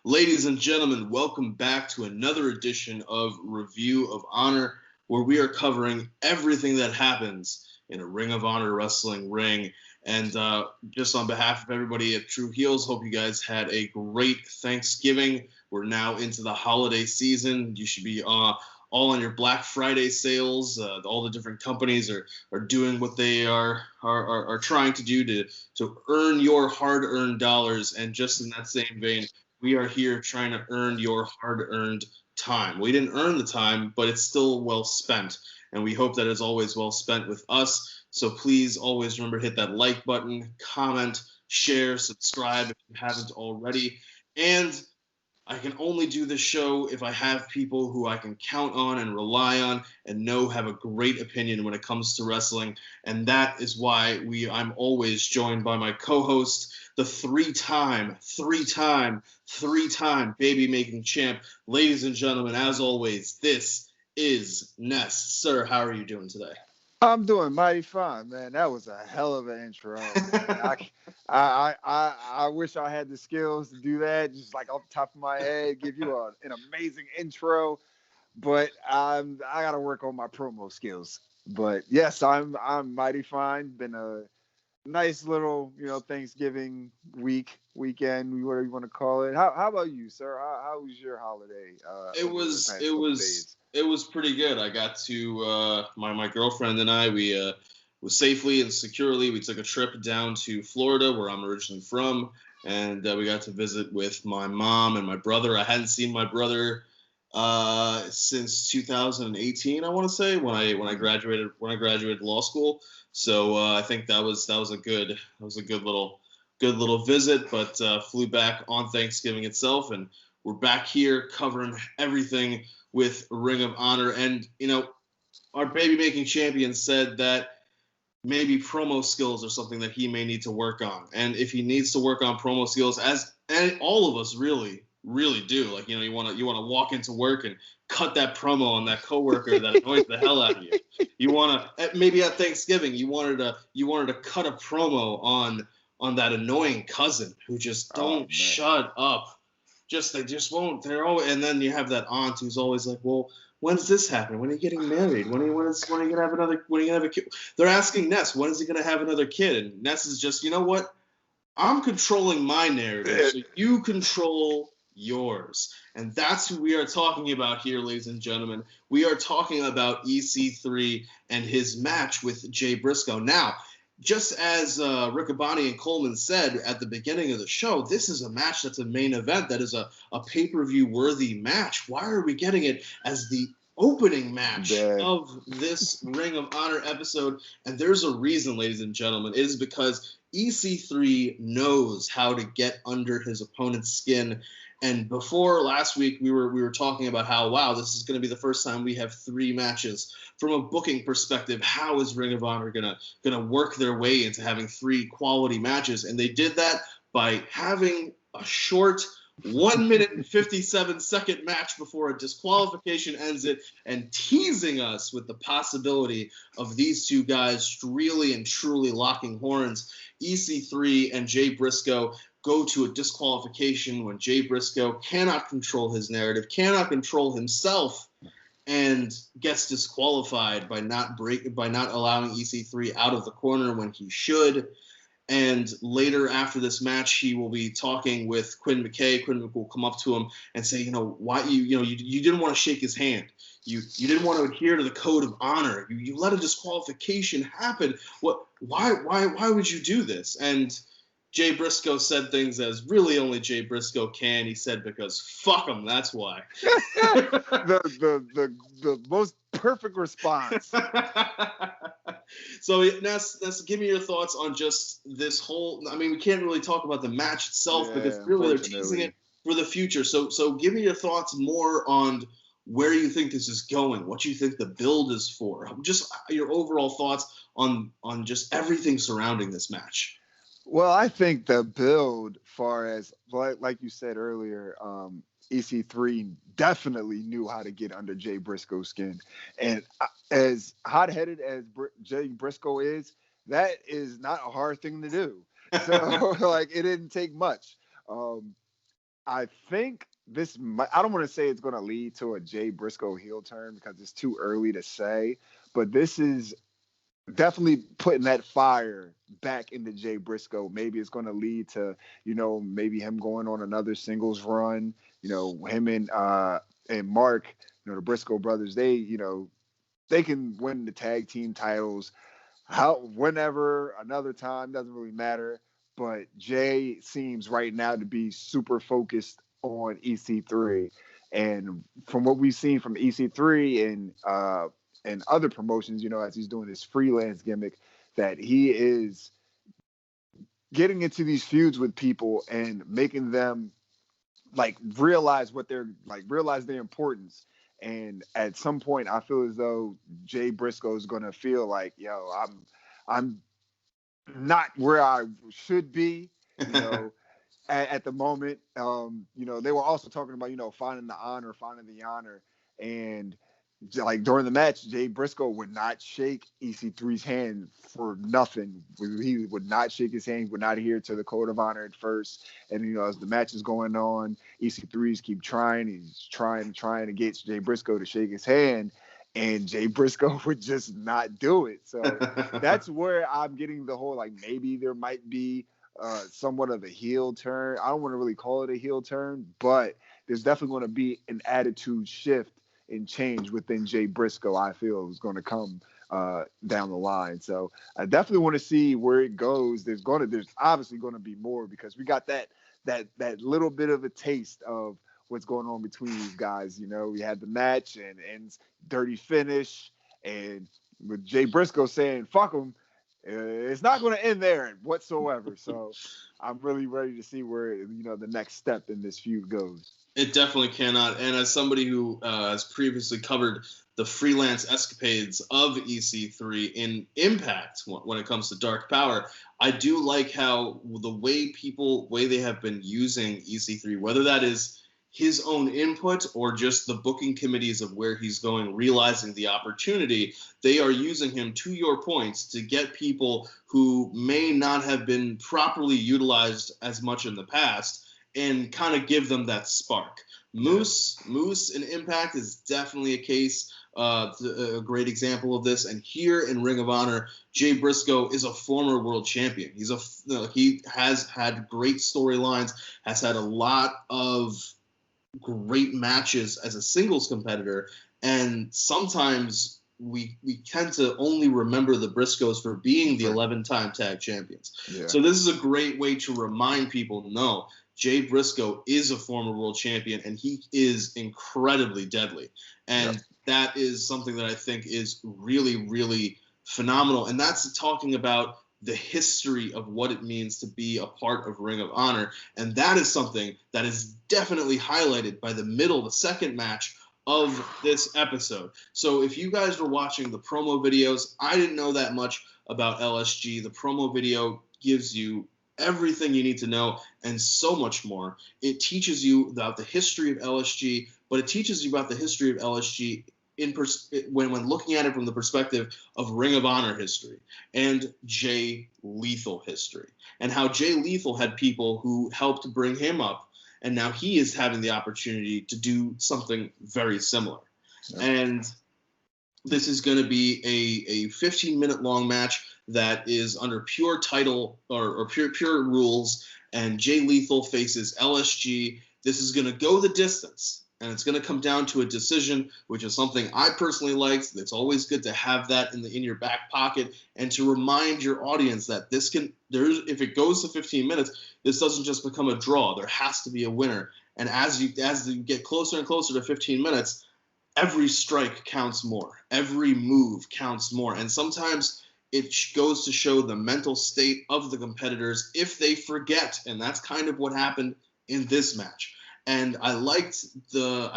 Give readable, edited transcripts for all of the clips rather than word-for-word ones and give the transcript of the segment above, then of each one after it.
Ladies and gentlemen, welcome back to another edition of Review of Honor, where we are covering everything that happens in a Ring of Honor wrestling ring. And just on behalf of everybody at True Heels, hope you guys had a great Thanksgiving. We're now into the holiday season. You should be all on your Black Friday sales. All the different companies are doing what they are trying to do to earn your hard-earned dollars. And just in that same vein, we are here trying to earn your hard-earned time. We didn't earn the time, but it's still well spent. And we hope that it's always well spent with us. So please always remember to hit that like button, comment, share, subscribe if you haven't already. And I can only do this show if I have people who I can count on and rely on and know have a great opinion when it comes to wrestling. And that is why I'm always joined by my co-host, the three-time Baby Making Champ. Ladies and gentlemen, as always, this is Ness. Sir, how are you doing today? I'm doing mighty fine, man. That was a hell of an intro. I wish I had the skills to do that, just like off the top of my head, give you an amazing intro. But I got to work on my promo skills. But yes, I'm mighty fine. Been a nice little, Thanksgiving weekend, whatever you want to call it. How about you, sir? How was your holiday? It was pretty good. I got to my girlfriend and I was safely and securely. We took a trip down to Florida, where I'm originally from, and we got to visit with my mom and my brother. I hadn't seen my brother since 2018, I want to say, when I graduated law school. So I think that was a good little visit, but flew back on Thanksgiving itself, and we're back here covering everything with Ring of Honor. And our Baby Making Champion said that maybe promo skills are something that he may need to work on, and if he needs to work on promo skills, and all of us really do, like you want to walk into work and cut that promo on that coworker that annoys the hell out of you. You want to maybe at Thanksgiving you wanted to cut a promo on that annoying cousin who just don't shut up. They just won't. They're always, and then you have that aunt who's always like, well, when's this happening? When are you getting married? When are you gonna have a kid? They're asking Ness, when is he gonna have another kid? And Ness is just, you know what? I'm controlling my narrative, so you control yours. And that's who we are talking about here, ladies and gentlemen. We are talking about EC3 and his match with Jay Briscoe. Now, just as Riccaboni and Coleman said at the beginning of the show, this is a match that's a main event. That is a pay-per-view worthy match. Why are we getting it as the opening match of this Ring of Honor episode? And there's a reason, ladies and gentlemen. It is because EC3 knows how to get under his opponent's skin. And before last week, we were talking about how, wow, this is going to be the first time we have 3 matches. From a booking perspective, how is Ring of Honor gonna work their way into having 3 quality matches? And they did that by having a short 1 minute and 57-second match before a disqualification ends it, and teasing us with the possibility of these 2 guys really and truly locking horns. EC3 and Jay Briscoe go to a disqualification when Jay Briscoe cannot control his narrative, cannot control himself, and gets disqualified by not allowing EC3 out of the corner when he should. And later after this match, he will be talking with Quinn McKay. Quinn will come up to him and say, why you didn't want to shake his hand. You didn't want to adhere to the code of honor. You let a disqualification happen. Why would you do this? And Jay Briscoe said things as really only Jay Briscoe can. He said, because fuck him, that's why. the most perfect response. So, Ness, give me your thoughts on just this whole... I mean, we can't really talk about the match itself because really they're teasing it for the future. So give me your thoughts more on where you think this is going, what you think the build is for. Just your overall thoughts on just everything surrounding this match. Well, I think the build, far as like you said earlier, EC3 definitely knew how to get under Jay Briscoe's skin, and as hot-headed as Jay Briscoe is, that is not a hard thing to do. So, it didn't take much. I think this might, I don't want to say it's going to lead to a Jay Briscoe heel turn because it's too early to say, but this is definitely putting that fire back into Jay Briscoe. Maybe it's going to lead to, maybe him going on another singles run. Him and Mark, the Briscoe brothers, they can win the tag team titles whenever, another time, doesn't really matter. But Jay seems right now to be super focused on EC3. And from what we've seen from EC3 and other promotions, as he's doing this freelance gimmick, that he is getting into these feuds with people and making them realize their importance. And at some point, I feel as though Jay Briscoe is going to feel like, I'm not where I should be, at the moment. They were also talking about, finding the honor. And during the match, Jay Briscoe would not shake EC3's hand for nothing. He would not shake his hand, would not adhere to the code of honor at first. And, as the match is going on, EC3's keep trying. He's trying to get Jay Briscoe to shake his hand. And Jay Briscoe would just not do it. So that's where I'm getting the whole, maybe there might be somewhat of a heel turn. I don't want to really call it a heel turn, but there's definitely going to be an attitude shift and change within Jay Briscoe. I feel is going to come down the line. So I definitely want to see where it goes. There's obviously going to be more because we got that little bit of a taste of what's going on between these guys. We had the match and ends dirty finish, and with Jay Briscoe saying "fuck him," it's not going to end there whatsoever. So I'm really ready to see where the next step in this feud goes. It definitely cannot. And as somebody who has previously covered the freelance escapades of EC3 in Impact when it comes to Dark Power, I do like how the way they have been using EC3, whether that is his own input or just the booking committees of where he's going, realizing the opportunity, they are using him, to your points, to get people who may not have been properly utilized as much in the past and kind of give them that spark. Moose in Impact is definitely a case, a great example of this. And here in Ring of Honor, Jay Briscoe is a former world champion. He has had great storylines, has had a lot of great matches as a singles competitor, and sometimes we tend to only remember the Briscoes for being the 11-time tag champions. Yeah. So this is a great way to remind people, no, Jay Briscoe is a former world champion, and he is incredibly deadly. And that is something that I think is really, really phenomenal. And that's talking about the history of what it means to be a part of Ring of Honor. And that is something that is definitely highlighted by the second match of this episode. So if you guys were watching the promo videos, I didn't know that much about LSG. The promo video gives you everything you need to know and so much more. It teaches you about the history of LSG, but it teaches you about the history of LSG when looking at it from the perspective of Ring of Honor history and Jay Lethal history, and how Jay Lethal had people who helped bring him up, and now he is having the opportunity to do something very similar. Yeah. And this is going to be a 15-minute long match that is under pure title or pure rules, and Jay Lethal faces LSG. This is going to go the distance. And it's going to come down to a decision, which is something I personally liked. It's always good to have that in your back pocket and to remind your audience that if it goes to 15 minutes, this doesn't just become a draw. There has to be a winner. And as you get closer and closer to 15 minutes, every strike counts more. Every move counts more. And sometimes it goes to show the mental state of the competitors if they forget. And that's kind of what happened in this match. And I liked the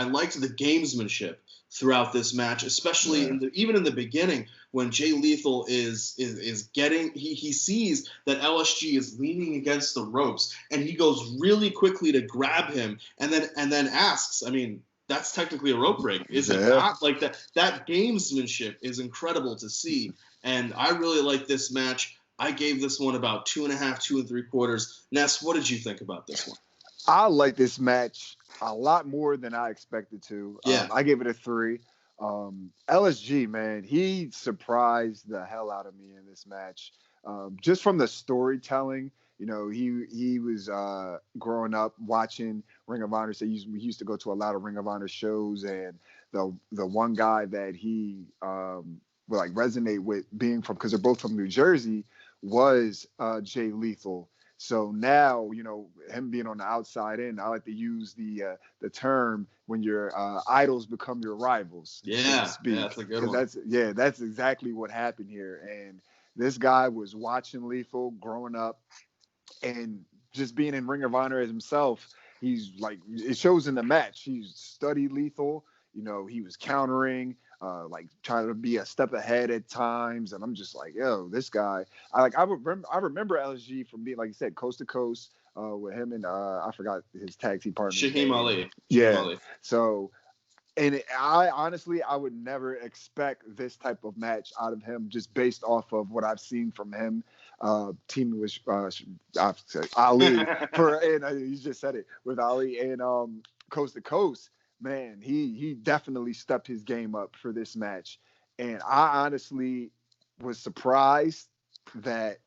gamesmanship throughout this match, especially even in the beginning when Jay Lethal is getting he sees that LSG is leaning against the ropes, and he goes really quickly to grab him and then asks, I mean, that's technically a rope break, is it not? Like that gamesmanship is incredible to see, and I really like this match. I gave this one about 2.5, 2 3/4. Ness, what did you think about this one? I like this match a lot more than I expected to. Yeah. I gave it a 3. LSG, man, he surprised the hell out of me in this match. Just from the storytelling, he was growing up watching Ring of Honor. So he used to go to a lot of Ring of Honor shows, and the one guy that he would like resonate with, being from, because they're both from New Jersey, was Jay Lethal. So now, him being on the outside in, I like to use the term when your idols become your rivals, so to speak. Yeah, that's a good Because one. that's exactly what happened here. And this guy was watching Lethal growing up, and just being in Ring of Honor as himself. He's like, it shows in the match. He's studied Lethal. He was countering, like trying to be a step ahead at times. And I'm just like, yo, this guy. I remember LSG from being, like you said, coast to coast with him and I forgot his tag team partner's Shaheem name. Ali. Yeah. Ali. So, and I honestly, I would never expect this type of match out of him, just based off of what I've seen from him. Teaming with I've said Ali and you just said it, with Ali and Coast to Coast. Man, he definitely stepped his game up for this match, and I honestly was surprised that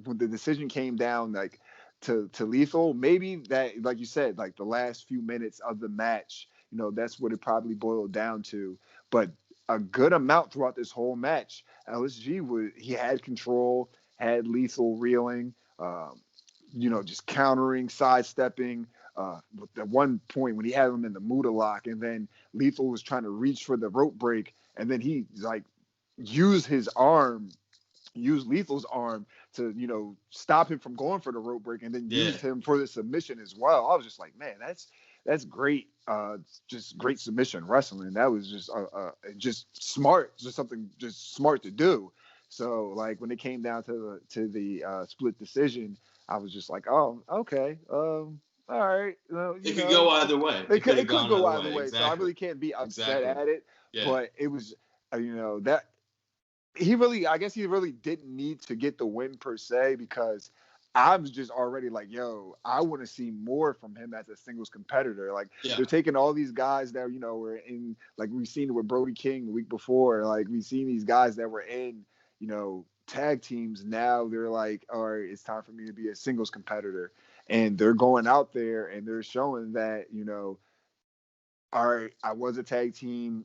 when the decision came down, like to Lethal, maybe that, like you said, like the last few minutes of the match, that's what it probably boiled down to. But a good amount throughout this whole match, he had control, had Lethal reeling, just countering, sidestepping. At one point when he had him in the Muda lock, and then Lethal was trying to reach for the rope break, and then he like used his arm, used Lethal's arm to, stop him from going for the rope break, and then used him for the submission as well. I was just like, man, that's great. Just great submission wrestling. That was just smart, just something just smart to do. So like when it came down to the split decision, I was just like, oh, okay, all right. It could go either way. It could go either either way. Exactly. So I really can't be upset at it. Yeah. But it was, that I guess he really didn't need to get the win per se, because I was just already like, yo, I want to see more from him as a singles competitor. Like, they're taking all these guys that, were in, like we've seen it with Brody King the week before. Like, we've seen these guys that were in, tag teams. Now they're like, all right, it's time for me to be a singles competitor. And they're going out there and they're showing that, all right, I was a tag team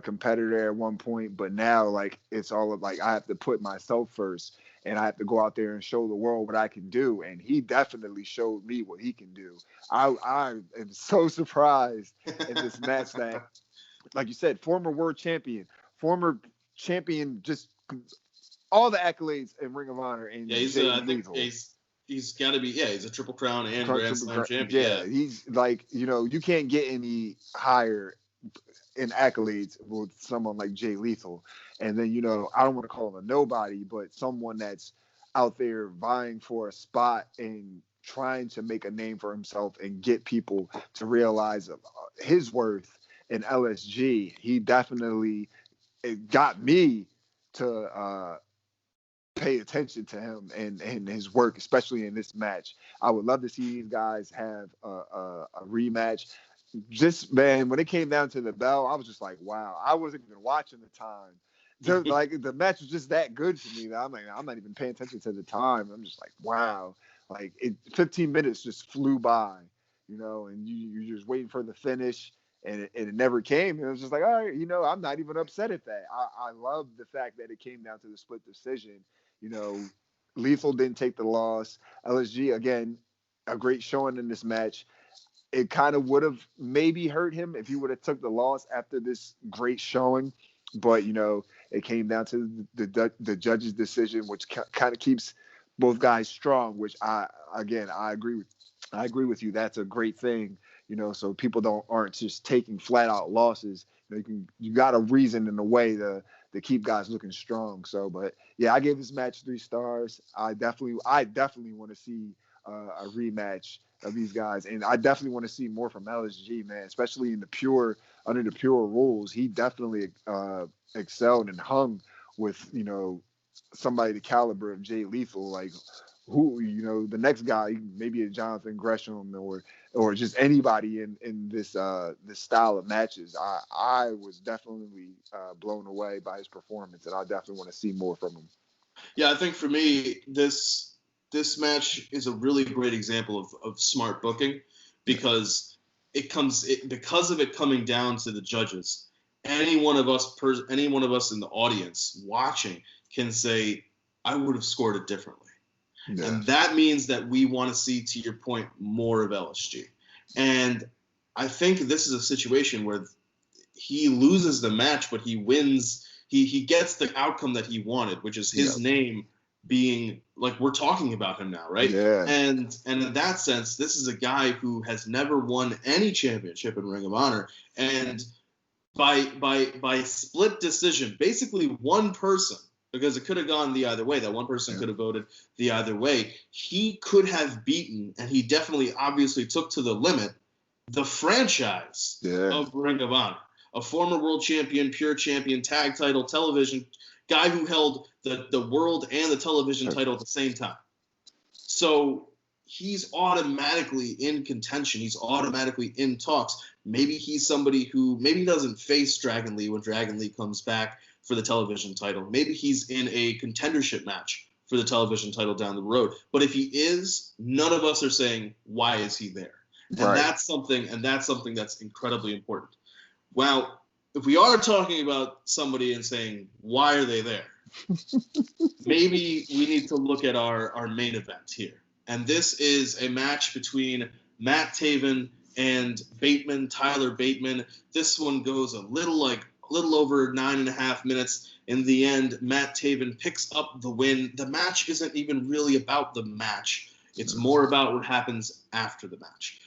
competitor at one point, but now like it's all of like I have to put myself first, and I have to go out there and show the world what I can do. And he definitely showed me what he can do. I am so surprised in this match that, like you said, former world champion, just all the accolades in Ring of Honor. And he's got to be, he's a Triple Crown and Grand Slam champion. Yeah, he's like, you can't get any higher in accolades with someone like Jay Lethal. And then, I don't want to call him a nobody, but someone that's out there vying for a spot and trying to make a name for himself and get people to realize his worth in LSG. He definitely, it got me to pay attention to him and his work, especially in this match. I would love to see these guys have a rematch. Just, man, when it came down to the bell, I was just like, wow. I wasn't even watching the time. Just, like, the match was just that good to me that I'm not even paying attention to the time. I'm just like, wow. Like, 15 minutes just flew by, and you're just waiting for the finish, and it never came. And it was just like, all right, I'm not even upset at that. I love the fact that it came down to the split decision. Lethal didn't take the loss. LSG, again, a great showing in this match. It kind of would have maybe hurt him if he would have took the loss after this great showing. But, it came down to the judge's decision, which kind of keeps both guys strong, which I agree with you. That's a great thing, so people aren't just taking flat out losses. You got a reason in a way to keep guys looking strong. So, but yeah, I gave this match 3 stars. I definitely want to see a rematch of these guys, and I definitely want to see more from LSG, man, especially under the pure rules. He definitely excelled and hung with somebody the caliber of Jay Lethal. Like, who, the next guy, maybe a Jonathan Gresham or just anybody in this style of matches. I was definitely blown away by his performance, and I definitely want to see more from him. Yeah, I think for me, this match is a really great example of smart booking, because because of it coming down to the judges. Any one of us in the audience watching can say, I would have scored it differently. Yeah. And that means that we want to see, to your point, more of LSG. And I think this is a situation where he loses the match, but he wins. He gets the outcome that he wanted, which is his name being, like, we're talking about him now, right? Yeah. And in that sense, this is a guy who has never won any championship in Ring of Honor, and by split decision, basically one person, because it could have gone the other way. That one person could have voted the other way. He could have beaten, and he definitely obviously took to the limit, the franchise of Ring of Honor. A former world champion, pure champion, tag title, television, guy who held the world and the television title at the same time. So he's automatically in contention. He's automatically in talks. Maybe he's somebody who maybe doesn't face Dragon Lee when Dragon Lee comes back for the television title. Maybe he's in a contendership match for the television title down the road. But if he is, none of us are saying, why is he there? And that's something that's incredibly important. Well, if we are talking about somebody and saying, why are they there? Maybe we need to look at our main event here. And this is a match between Matt Taven and Bateman, Tyler Bateman. This one goes a little over 9.5 minutes. In the end, Matt Taven picks up the win. The match isn't even really about the match. It's more about what happens after the match.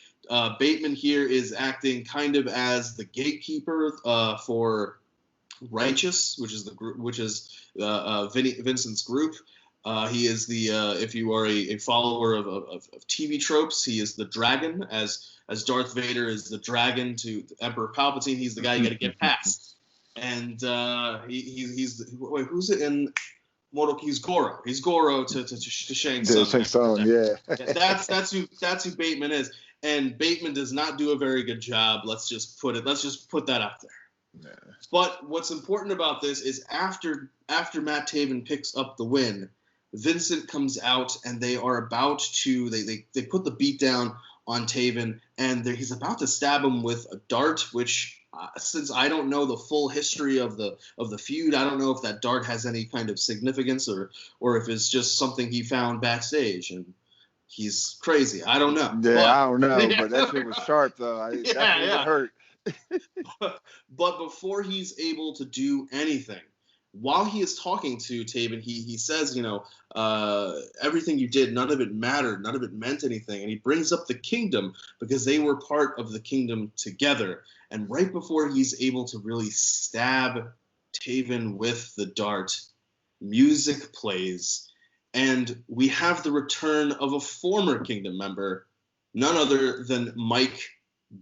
Bateman here is acting kind of as the gatekeeper for Righteous, which is Vincent's group. He is the if you are a follower of TV tropes, he is the dragon, as Darth Vader is the dragon to Emperor Palpatine. He's the guy you got to get past. And he's who's it in Mortal? He's Goro. He's Goro to Shang Tsung. Shang Tsung, yeah. That's who Bateman is. And Bateman does not do a very good job. Let's just put that out there. Yeah. But what's important about this is after Matt Taven picks up the win, Vincent comes out and they are about to they put the beat down on Taven, and he's about to stab him with a dart, which since I don't know the full history of the feud, I don't know if that dart has any kind of significance or if it's just something he found backstage and he's crazy. I don't know. Yeah, I don't know, but that shit was sharp though. That hurt. But before he's able to do anything, while he is talking to Taven, he says, everything you did, none of it mattered, none of it meant anything. And he brings up the kingdom because they were part of the kingdom together. And right before he's able to really stab Taven with the dart, music plays. And we have the return of a former kingdom member, none other than Mike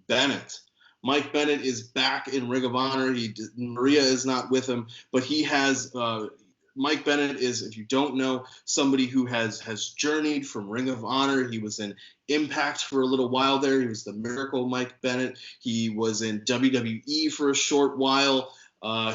Bennett. Mike Bennett is back in Ring of Honor. Maria is not with him, but he has Mike Bennett is, if you don't know, somebody who has journeyed from Ring of Honor. He was in Impact for a little while there. He was the Miracle Mike Bennett. He was in WWE for a short while.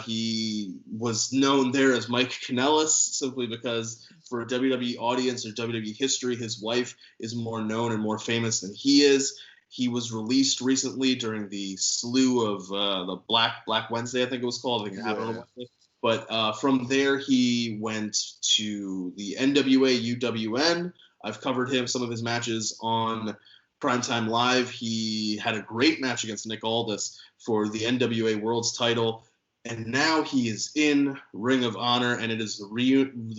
He was known there as Mike Kanellis, simply because for a WWE audience or WWE history, his wife is more known and more famous than he is. He was released recently during the slew of the Black Wednesday, I think it was called. I think it happened on Wednesday. But from there, he went to the NWA UWN. I've covered some of his matches on Primetime Live. He had a great match against Nick Aldis for the NWA World's title. And now he is in Ring of Honor, and it is the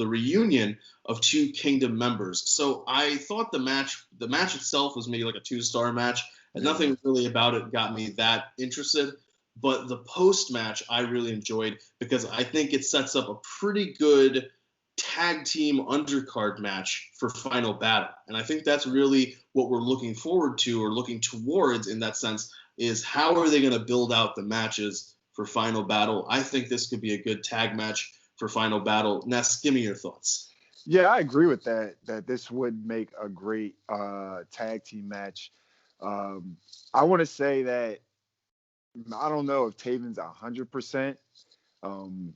reunion of two Kingdom members. So I thought the match itself was maybe like a 2-star match, and nothing really about it got me that interested. But the post-match I really enjoyed because I think it sets up a pretty good tag team undercard match for Final Battle. And I think that's really what we're looking forward to or looking towards in that sense is how are they going to build out the matches for Final Battle. I think this could be a good tag match for Final Battle. Ness, give me your thoughts. Yeah, I agree with that. That this would make a great tag team match. Um, I want to say that I don't know if Taven's 100%. Um,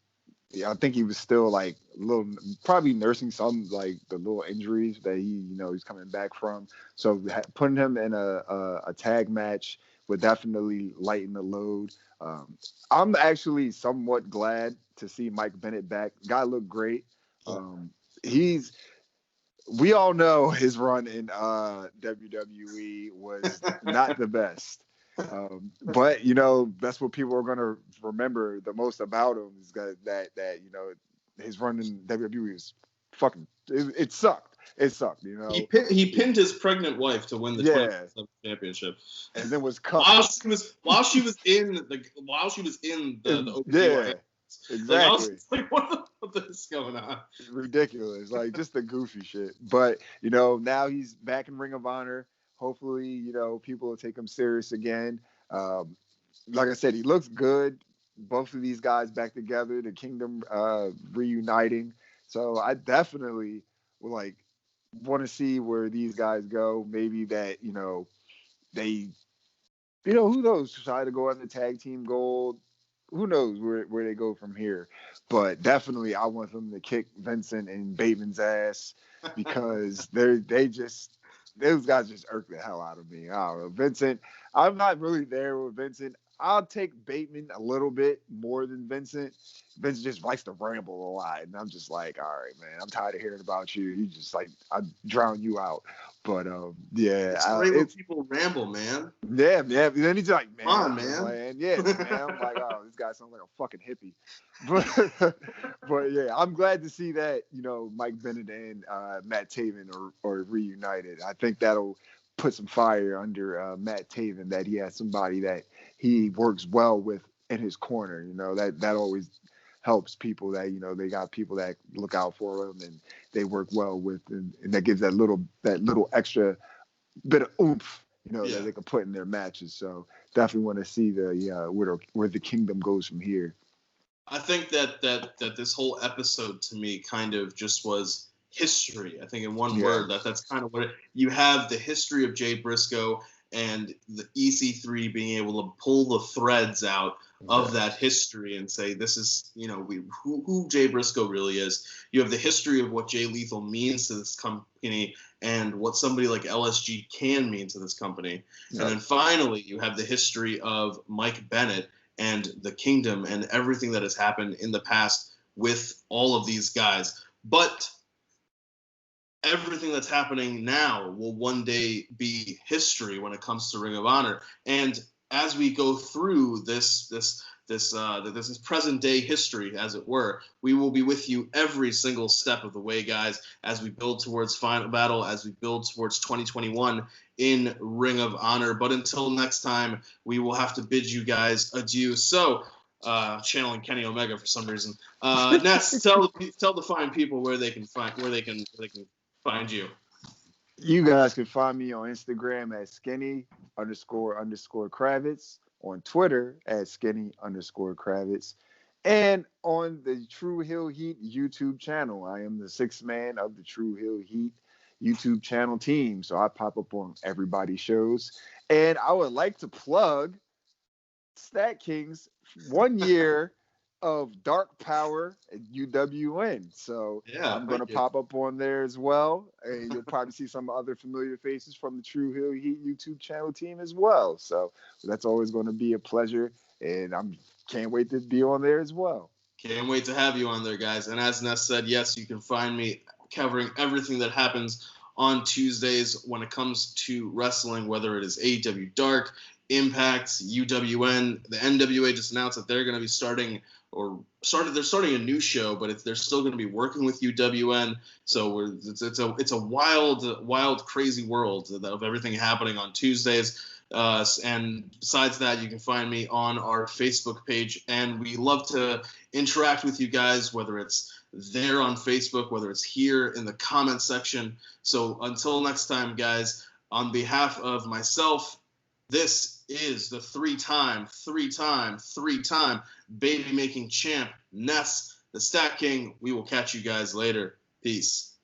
yeah, I think he was still like a little, probably nursing some like the little injuries that he's coming back from. So putting him in a tag match would definitely lighten the load. I'm actually somewhat glad to see Mike Bennett back. Guy looked great. Um, he's we all know his run in WWE was not the best. But that's what people are gonna remember the most about him is that his run in WWE was fucking it sucked. It sucked. He pinned his pregnant wife to win the Yeah, 20 championship, and then was cut while she was in the yeah, OPY. Like I was exactly. just like, what is going on? Ridiculous, like just the goofy shit. But now he's back in Ring of Honor. Hopefully, people will take him serious again. Um, like I said, he looks good. Both of these guys back together, the Kingdom reuniting. So I definitely would want to see where these guys go. Maybe that they who knows, try to go on the tag team gold. Who knows where they go from here? But definitely, I want them to kick Vincent and Bateman's ass because those guys just irk the hell out of me. I don't know. Vincent, I'm not really there with Vincent. I'll take Bateman a little bit more than Vincent. Vincent just likes to ramble a lot, and I'm just like, all right, man, I'm tired of hearing about you. You just like I drown you out. But yeah, It's great when people ramble, man. Yeah. Then he's like, man, Come on, man. Yeah, man. I'm like, oh, this guy sounds like a fucking hippie. But yeah, I'm glad to see that Mike Bennett and Matt Taven are reunited. I think that'll put some fire under Matt Taven, that he has somebody that he works well with in his corner. That always helps people, that they got people that look out for them and they work well with, and that gives that little extra bit of oomph, that they can put in their matches. So definitely want to see where the Kingdom goes from here. I think that this whole episode to me kind of just was history. I think in one word, that's kind of what you have: the history of Jay Briscoe and the EC3 being able to pull the threads out of that history and say, this is, who Jay Briscoe really is. You have the history of what Jay Lethal means to this company and what somebody like LSG can mean to this company. And then finally, you have the history of Mike Bennett and the Kingdom and everything that has happened in the past with all of these guys. But everything that's happening now will one day be history when it comes to Ring of Honor. And as we go through this present day history, as it were, we will be with you every single step of the way, guys, as we build towards Final Battle, as we build towards 2021 in Ring of Honor. But until next time, we will have to bid you guys adieu. So, channeling Kenny Omega for some reason. Ness, tell the fine people where they can find you. You guys can find me on Instagram at skinny__Kravitz, on Twitter at skinny_Kravitz, and on the True Hill Heat YouTube channel. I am the sixth man of the True Hill Heat YouTube channel team, so I pop up on everybody's shows. And I would like to plug Stat Kings 1 year of Dark Power at UWN. So I'm going to pop up on there as well. And you'll probably see some other familiar faces from the True Hill Heat YouTube channel team as well. So that's always going to be a pleasure. And can't wait to be on there as well. Can't wait to have you on there, guys. And as Ness said, yes, you can find me covering everything that happens on Tuesdays when it comes to wrestling, whether it is AEW Dark, Impact, UWN. The NWA just announced that they're going to be they're starting a new show, but they're still going to be working with UWN. So it's a wild, crazy world of everything happening on Tuesdays. And besides that, you can find me on our Facebook page, and we love to interact with you guys, whether it's there on Facebook, whether it's here in the comment section. So until next time, guys, on behalf of myself, this is the three-time Baby Making Champ Ness, the Stat King. We will catch you guys later. Peace.